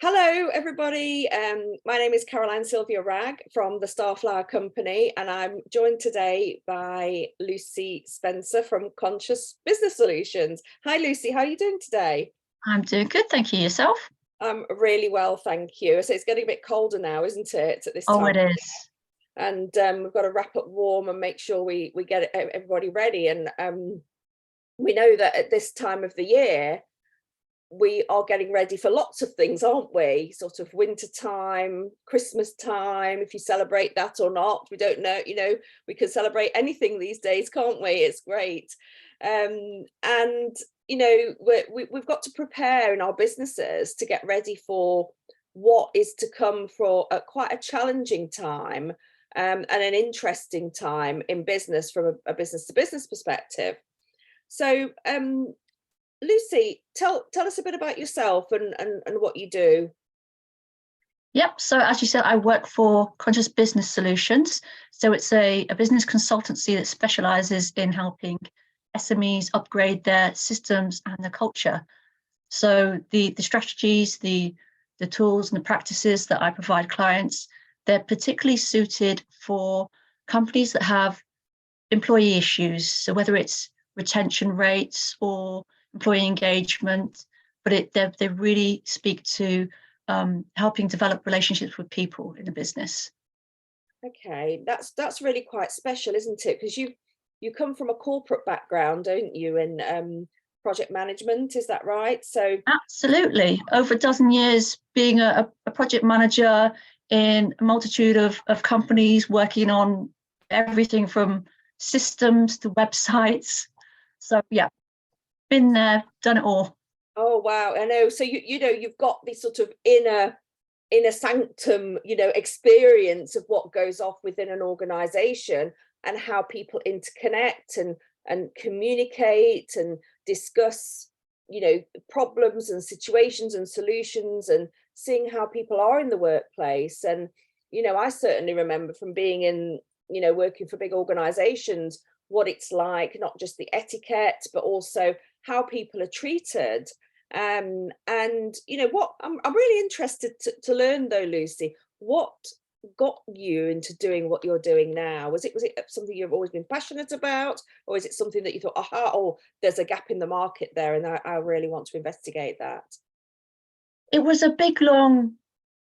Hello, everybody. My name is Sylvia Wragg from the Starflower company, and I'm joined today by Lucy Spencer from Conscious Business Solutions. Hi, Lucy. How are you doing today? I'm doing good, thank you. Yourself? I'm really well, thank you. So it's getting a bit colder now, isn't it, at this Oh, time? it is. And we've got to wrap up warm and make sure we get everybody ready. And we know that at this time of the year, we are getting ready for lots of things, aren't we? Sort of winter time, Christmas time, if you celebrate that or not, we don't know. We can celebrate anything these days, can't we? It's great. And we've got to prepare in our businesses to get ready for what is to come for quite a challenging time, and an interesting time in business from a business to business perspective. So Lucy, tell us a bit about yourself and what you do. Yep. So as you said, I work for Conscious Business Solutions. So it's a business consultancy that specializes in helping SMEs upgrade their systems and their culture. So the strategies, the tools and the practices that I provide clients, they're particularly suited for companies that have employee issues. So whether it's retention rates or employee engagement, but they really speak to helping develop relationships with people in the business. Okay, that's really quite special, isn't it? Because you come from a corporate background, don't you, in project management, is that right? So Absolutely. Over a dozen years being a project manager in a multitude of companies, working on everything from systems to websites. So yeah, been there, done it all. oh wow, I know. So you've got this sort of inner sanctum, experience of what goes off within an organization and how people interconnect and communicate and discuss, problems and situations and solutions, and seeing how people are in the workplace. And I certainly remember from being in, working for big organizations, what it's like, not just the etiquette, but also how people are treated. And what I'm really interested to learn, though, Lucy, what got you into doing what you're doing now? Was it something you've always been passionate about, or is it something that you thought, aha, oh, there's a gap in the market there, and I really want to investigate that? It was a big, long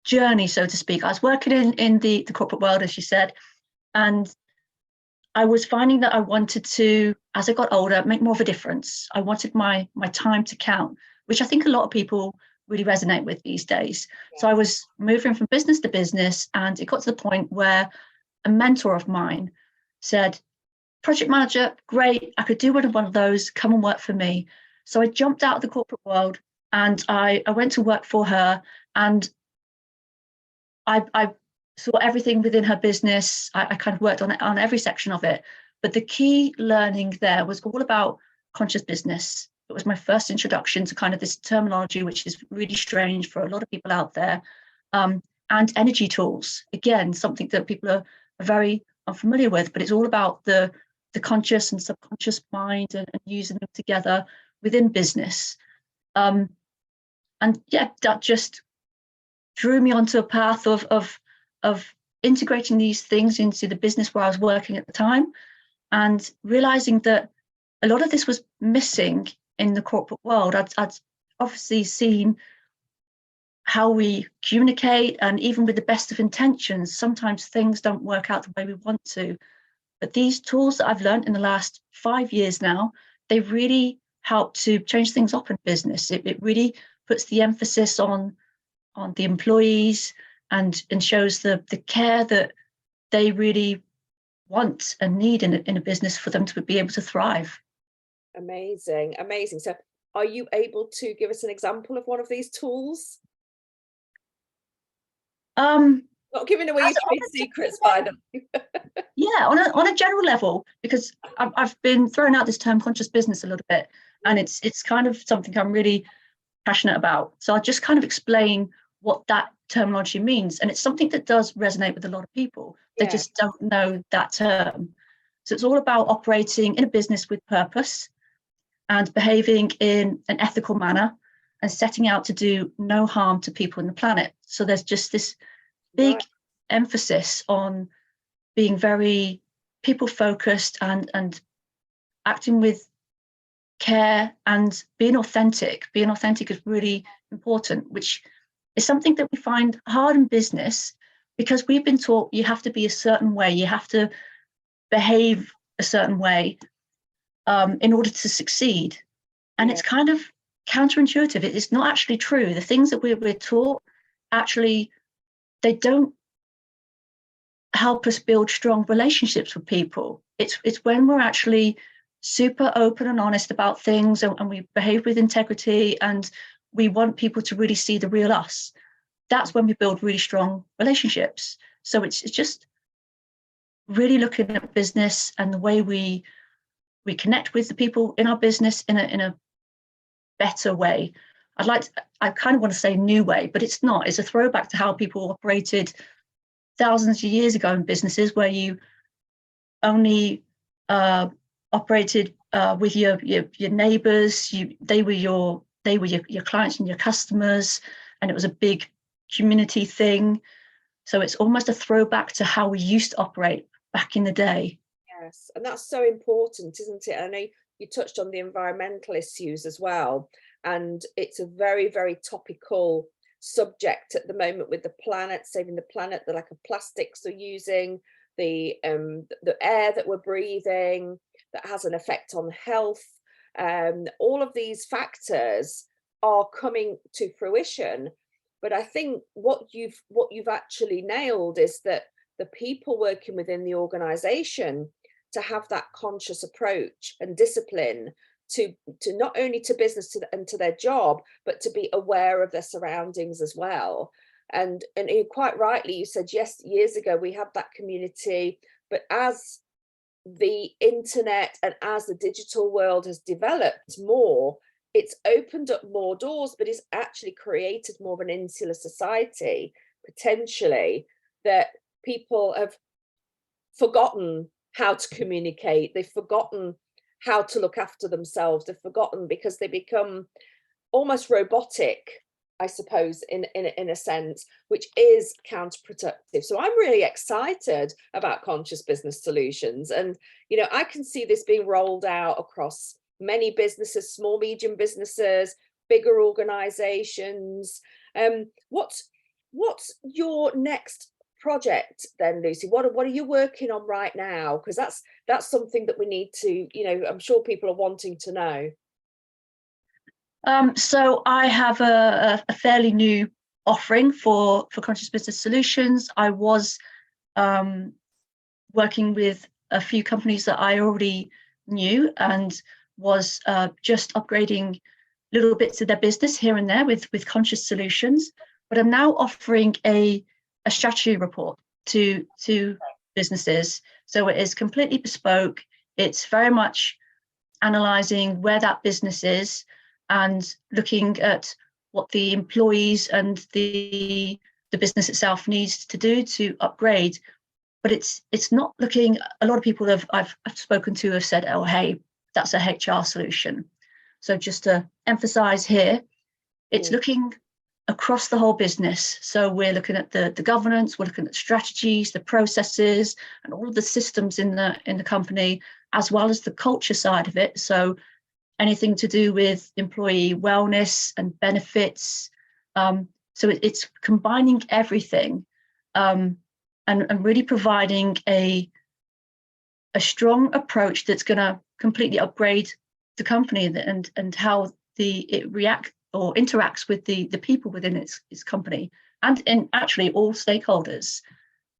journey, so to speak. I was working in the corporate world, as you said, and I was finding that I wanted to, as I got older, make more of a difference. I wanted my time to count, which I think a lot of people really resonate with these days. So I was moving from business to business, and it got to the point where a mentor of mine said, project manager, great, I could do one of those, come and work for me. So I jumped out of the corporate world and I went to work for her, and I saw everything within her business. I kind of worked on every section of it. But the key learning there was all about conscious business. It was my first introduction to kind of this terminology, which is really strange for a lot of people out there. And energy tools, again, something that people are very unfamiliar with, but it's all about the conscious and subconscious mind and using them together within business. And yeah, that just drew me onto a path of integrating these things into the business where I was working at the time, and realizing that a lot of this was missing in the corporate world. I'd obviously seen how we communicate, and even with the best of intentions, sometimes things don't work out the way we want to. But these tools that I've learned in the last 5 years now, they really help to change things up in business. It really puts the emphasis on the employees and shows the care that they really want and need in a business for them to be able to thrive. Amazing. So are you able to give us an example of one of these tools? Not giving away your trade secrets, by the way. Yeah, on a general level, because I've been throwing out this term conscious business a little bit, and it's kind of something I'm really passionate about. So I'll just kind of explain what that terminology means. And it's something that does resonate with a lot of people. They just don't know that term. So it's all about operating in a business with purpose and behaving in an ethical manner, and setting out to do no harm to people and the planet. So there's just this big emphasis on being very people focused and acting with care and being authentic. Being authentic is really important, which is something that we find hard in business because we've been taught you have to be a certain way, you have to behave a certain way in order to succeed. And it's kind of counterintuitive. It's not actually true. The things that we're taught, actually, they don't help us build strong relationships with people. It's when we're actually super open and honest about things and we behave with integrity and we want people to really see the real us. That's when we build really strong relationships. So it's just really looking at business and the way we connect with the people in our business in a better way. I kind of want to say new way, but it's not. It's a throwback to how people operated thousands of years ago in businesses where you only operated with your neighbors. They were your clients and your customers, and it was a big community thing. So it's almost a throwback to how we used to operate back in the day. Yes, and that's so important, isn't it? I know you touched on the environmental issues as well, and it's a very, very topical subject at the moment with the planet, saving the planet, the lack of plastics they're using, the air that we're breathing that has an effect on health. All of these factors are coming to fruition. But I think what you've actually nailed is that the people working within the organization to have that conscious approach and discipline to not only to business and to their job, but to be aware of their surroundings as well. And quite rightly, you said, yes, years ago we had that community, but as the internet and as the digital world has developed more, it's opened up more doors, but it's actually created more of an insular society, potentially, that people have forgotten how to communicate. They've forgotten how to look after themselves. They've forgotten because they become almost robotic, I suppose, in a sense, which is counterproductive. So I'm really excited about conscious business solutions. And, I can see this being rolled out across many businesses, small, medium businesses, bigger organizations. What's your next project then, Lucy? What are you working on right now? Because that's something that we need to, I'm sure people are wanting to know. So I have a fairly new offering for conscious business solutions. I was working with a few companies that I already knew and was just upgrading little bits of their business here and there with conscious solutions. But I'm now offering a strategy report to businesses. So it is completely bespoke. It's very much analysing where that business is and looking at what the employees and the business itself needs to do to upgrade. But it's not looking, a lot of people I've spoken to have said, oh, hey, that's a HR solution. So just to emphasize here, it's looking across the whole business. So we're looking at the governance, we're looking at strategies, the processes, and all of the systems in the company, as well as the culture side of it. So anything to do with employee wellness and benefits. So it's combining everything and really providing a strong approach that's going to completely upgrade the company and how it reacts or interacts with the people within its company and actually all stakeholders,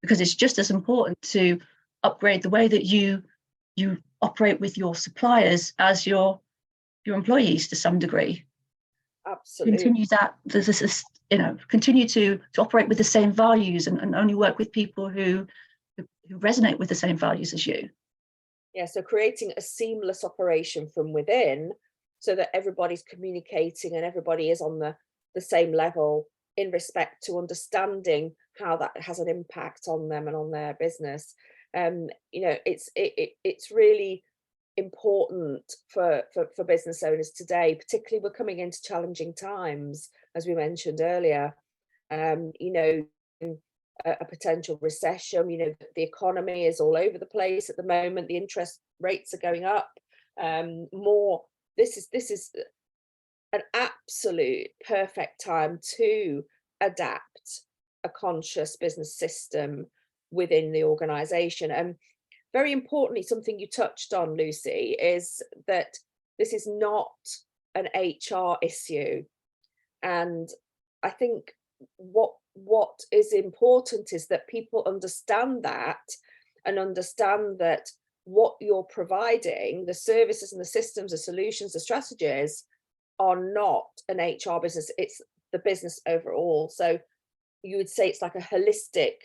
because it's just as important to upgrade the way that you operate with your suppliers as your employees to some degree. Absolutely. Continue that, continue to operate with the same values and only work with people who resonate with the same values as you. Yeah, so creating a seamless operation from within so that everybody's communicating and everybody is on the same level in respect to understanding how that has an impact on them and on their business. It's really important for business owners today, particularly we're coming into challenging times, as we mentioned earlier. You know, a potential recession, you know, the economy is all over the place at the moment, the interest rates are going up more. This is an absolute perfect time to adapt a conscious business system within the organization. And very importantly, something you touched on, Lucy, is that this is not an HR issue. And I think what is important is that people understand that, and understand that what you're providing, the services and the systems, the solutions, the strategies, are not an HR business, it's the business overall. So you would say it's like a holistic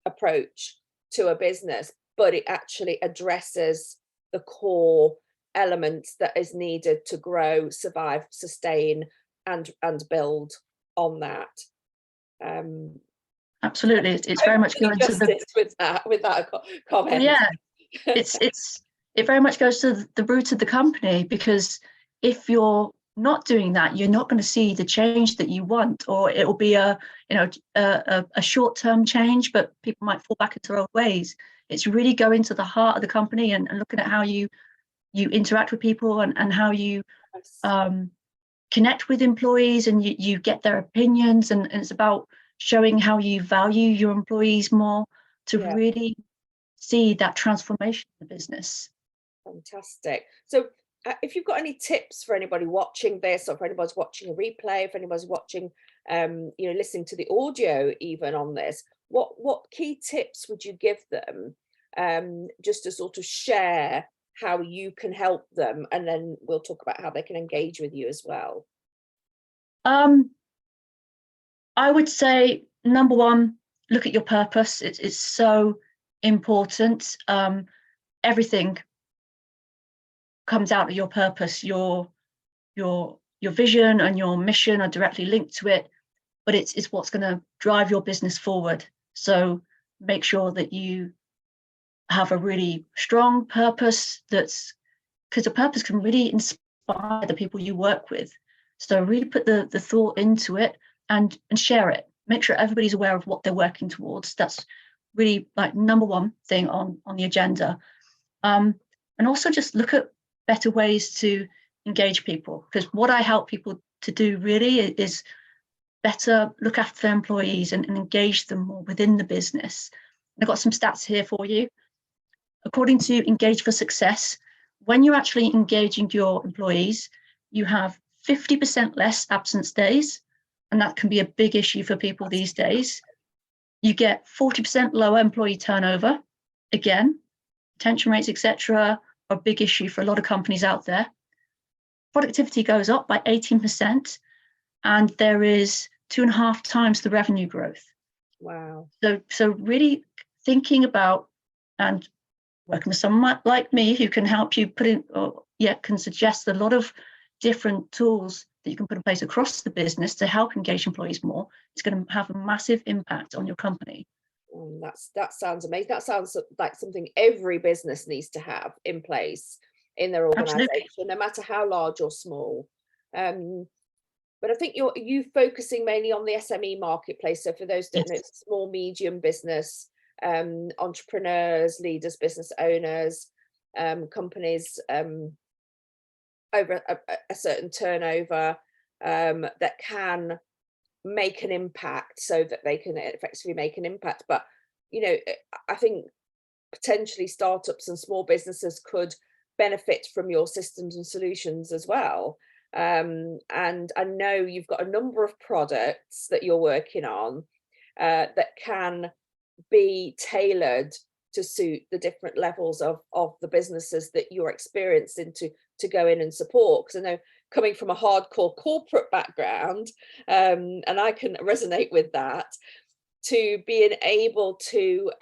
approach to a business, but it actually addresses the core elements that is needed to grow, survive, sustain, and build on that. Absolutely, it's very much going to the with that comment. yeah, it very much goes to the root of the company, because if you're not doing that, you're not going to see the change that you want, or it will be a short-term change, but people might fall back into their old ways. It's really going to the heart of the company and looking at how you interact with people and how you connect with employees, and you get their opinions, and it's about showing how you value your employees more to really see that transformation in the business. Fantastic. So if you've got any tips for anybody watching this, or if anybody's watching a replay, if anybody's watching, listening to the audio even on this, what key tips would you give them, just to sort of share how you can help them, and then we'll talk about how they can engage with you as well. I would say, number one, look at your purpose. It's so important. Everything comes out of your purpose. Your vision and your mission are directly linked to it, but it's what's going to drive your business forward. So make sure that you have a really strong purpose, because a purpose can really inspire the people you work with. So really put the thought into it and share it. Make sure everybody's aware of what they're working towards. That's really like number one thing on the agenda. And also just look at better ways to engage people, because what I help people to do really is better look after their employees and engage them more within the business. I've got some stats here for you. According to Engage for Success, when you're actually engaging your employees, you have 50% less absence days, and that can be a big issue for people these days. You get 40% lower employee turnover. Again, retention rates, etc., are a big issue for a lot of companies out there. Productivity goes up by 18%, and there is 2.5 times the revenue growth. Wow. So really thinking about and working with someone like me who can help you put in, can suggest a lot of different tools that you can put in place across the business to help engage employees more. It's going to have a massive impact on your company. That sounds amazing. That sounds like something every business needs to have in place in their organization. Absolutely. No matter how large or small. But I think you focusing mainly on the SME marketplace. So for those that don't know, small, medium business, entrepreneurs, leaders, business owners, companies over a certain turnover that can make an impact, so that they can effectively make an impact. But I think potentially startups and small businesses could benefit from your systems and solutions as well. And I know you've got a number of products that you're working on that can be tailored to suit the different levels of the businesses that you're experiencing to go in and support. Because I know, coming from a hardcore corporate background, and I can resonate with that, to being able to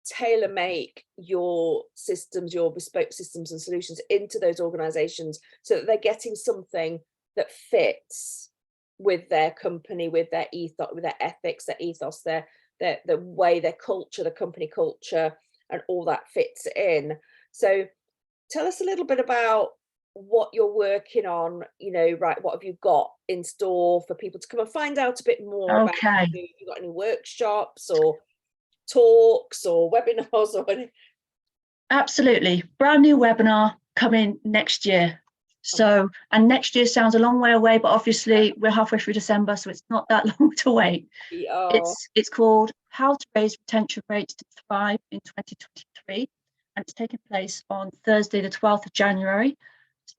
tailor make your systems, your bespoke systems and solutions into those organizations, so that they're getting something that fits with their company, with their ethos, with their ethics, their ethos, the way, their culture, the company culture, and all that fits in. So Tell us a little bit about what you're working on, right, what have you got in store for people to come and find out a bit more about Okay, you? Have you got any workshops or talks or webinars or anything? absolutely. Brand new webinar coming next year. So, and next year sounds a long way away, but obviously we're halfway through December, so it's not that long to wait. We are. It's called How to Raise Retention Rates to Thrive in 2023, and it's taking place on Thursday, the 12th of January.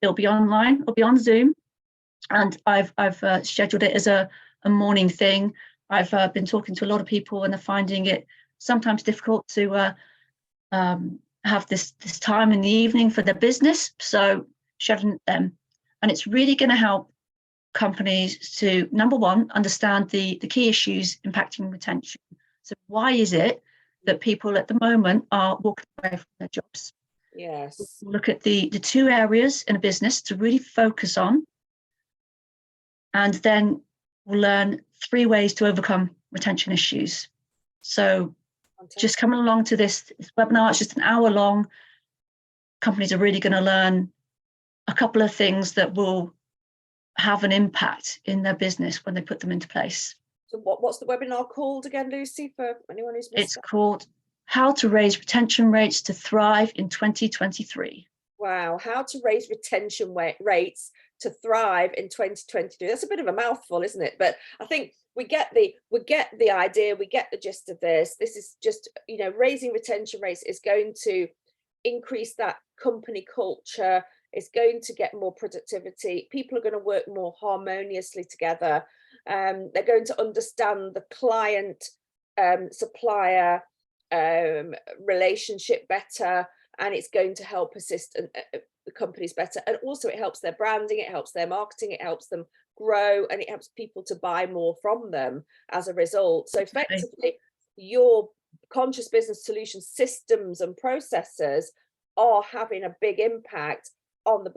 It'll be online, it'll be on Zoom, and I've scheduled it as a morning thing. I've been talking to a lot of people, and they're finding it sometimes difficult to have this time in the evening for their business, so scheduling them, and it's really going to help companies to, number one, understand the key issues impacting retention. So why is it that people at the moment are walking away from their jobs? Yes. Look at the two areas in a business to really focus on, and then we'll learn 3 ways to overcome retention issues. So Fantastic. just coming along to this webinar, it's just an hour long. Companies are really going to learn a couple of things that will have an impact in their business when they put them into place. So what's the webinar called again, Lucy, for anyone who's missed It's that? called How to Raise Retention Rates to Thrive in 2023. Wow, how to raise retention rates to thrive in 2022. That's a bit of a mouthful, isn't it? But I think we get the idea, we get the gist of this. This is just, raising retention rates is going to increase that company culture. It's going to get more productivity. People are going to work more harmoniously together. They're going to understand the client supplier relationship better, and it's going to help assist the companies better. And also it helps their branding, it helps their marketing, it helps them grow, and it helps people to buy more from them as a result. So effectively, your conscious business solution systems and processes are having a big impact on the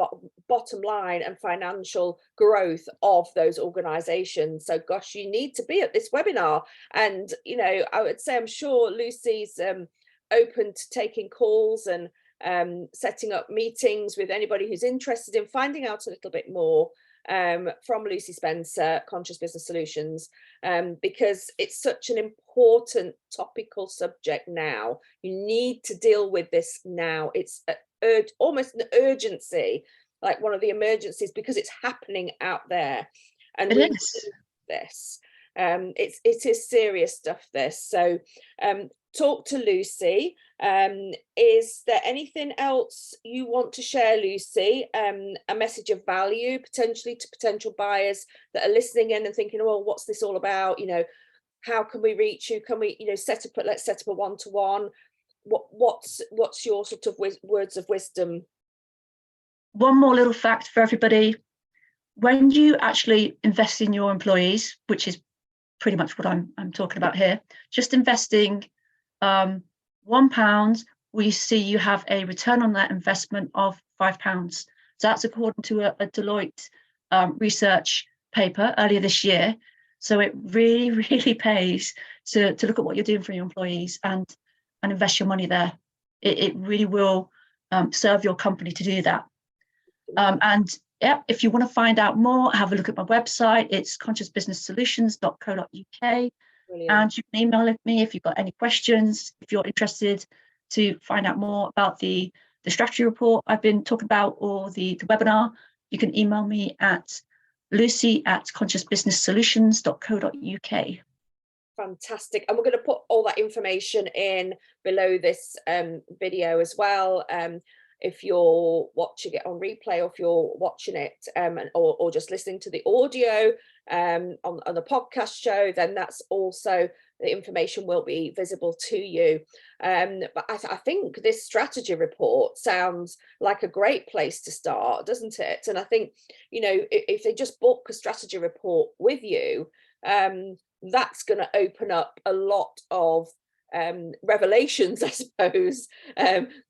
bottom line and financial growth of those organizations. So gosh, you need to be at this webinar. And I would say, I'm sure Lucy's open to taking calls and setting up meetings with anybody who's interested in finding out a little bit more from Lucy Spencer, Conscious Business Solutions, because it's such an important topical subject now. You need to deal with this now. It's almost an urgency, like one of the emergencies, because it's happening out there, and we need this. It is serious stuff, this. So talk to Lucy. Is there anything else you want to share, Lucy? A message of value potentially to potential buyers that are listening in and thinking, well, what's this all about? How can we reach you? Can we, let's set up a one-to-one. What's your sort of words of wisdom? One more little fact for everybody: when you actually invest in your employees, which is pretty much what I'm talking about here, just investing £1, we see you have a return on that investment of £5. So that's according to a Deloitte research paper earlier this year. So it really, really pays to look at what you're doing for your employees and invest your money there. It really will serve your company to do that. And yeah, if you want to find out more, have a look at my website. It's consciousbusinesssolutions.co.uk. Brilliant. And you can email me if you've got any questions. If you're interested to find out more about the strategy report I've been talking about, or the webinar, you can email me at lucy@consciousbusinesssolutions.co.uk. Fantastic. And we're going to put all that information in below this video as well. If you're watching it on replay, or if you're watching it or just listening to the audio on the podcast show, then that's also, the information will be visible to you. But I think this strategy report sounds like a great place to start, doesn't it? And I think, if they just book a strategy report with you, that's going to open up a lot of revelations, I suppose,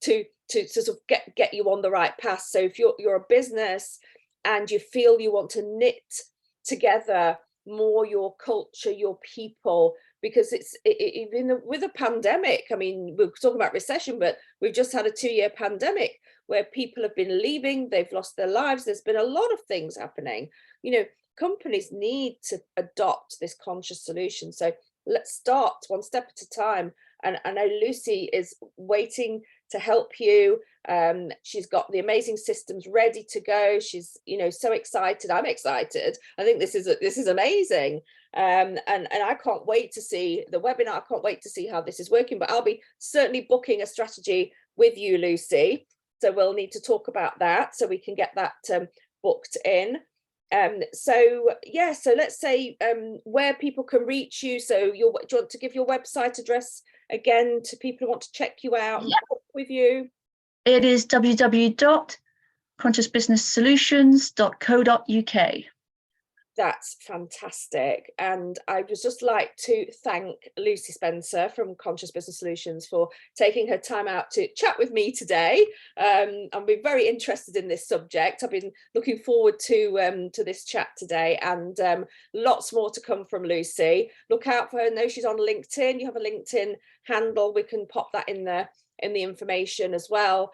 to sort of get you on the right path. So if you're a business and you feel you want to knit together more your culture, your people, because even with a pandemic, I mean, we're talking about recession, but we've just had a 2-year pandemic where people have been leaving, they've lost their lives. There's been a lot of things happening. You know, companies need to adopt this conscious solution. So let's start one step at a time. And I know Lucy is waiting to help you. She's got the amazing systems ready to go. She's, you know, so excited. I'm excited. I think this is amazing. And I can't wait to see the webinar. I can't wait to see how this is working, but I'll be certainly booking a strategy with you, Lucy. So we'll need to talk about that so we can get that booked in. So yeah, so let's say where people can reach you. So do you want to give your website address again to people who want to check you out and book with you? It is www.consciousbusinesssolutions.co.uk. That's fantastic. And I would just like to thank Lucy Spencer from Conscious Business Solutions for taking her time out to chat with me today. I've been very interested in this subject. I've been looking forward to this chat today, and lots more to come from Lucy. Look out for her. I know she's on LinkedIn. You have a LinkedIn handle. We can pop that in the information as well.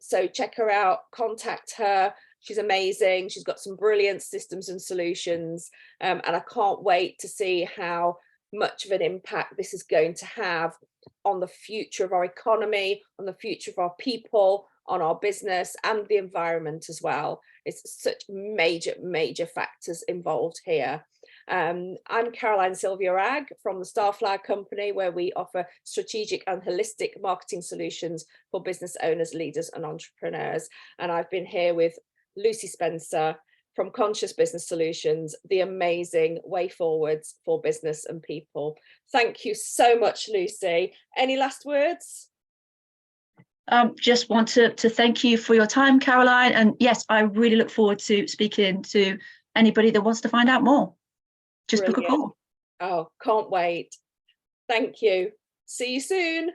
So check her out, contact her. She's amazing. She's got some brilliant systems and solutions. And I can't wait to see how much of an impact this is going to have on the future of our economy, on the future of our people, on our business and the environment as well. It's such major factors involved here. I'm Caroline Sylvia Wragg from the Starflower company, where we offer strategic and holistic marketing solutions for business owners, leaders and entrepreneurs. And I've been here with Lucy Spencer from Conscious Business Solutions, the amazing way forwards for business and people. Thank you so much, Lucy. Any last words? Just want to thank you for your time, Caroline. And yes, I really look forward to speaking to anybody that wants to find out more. Just book a call. Oh, can't wait. Thank you. See you soon.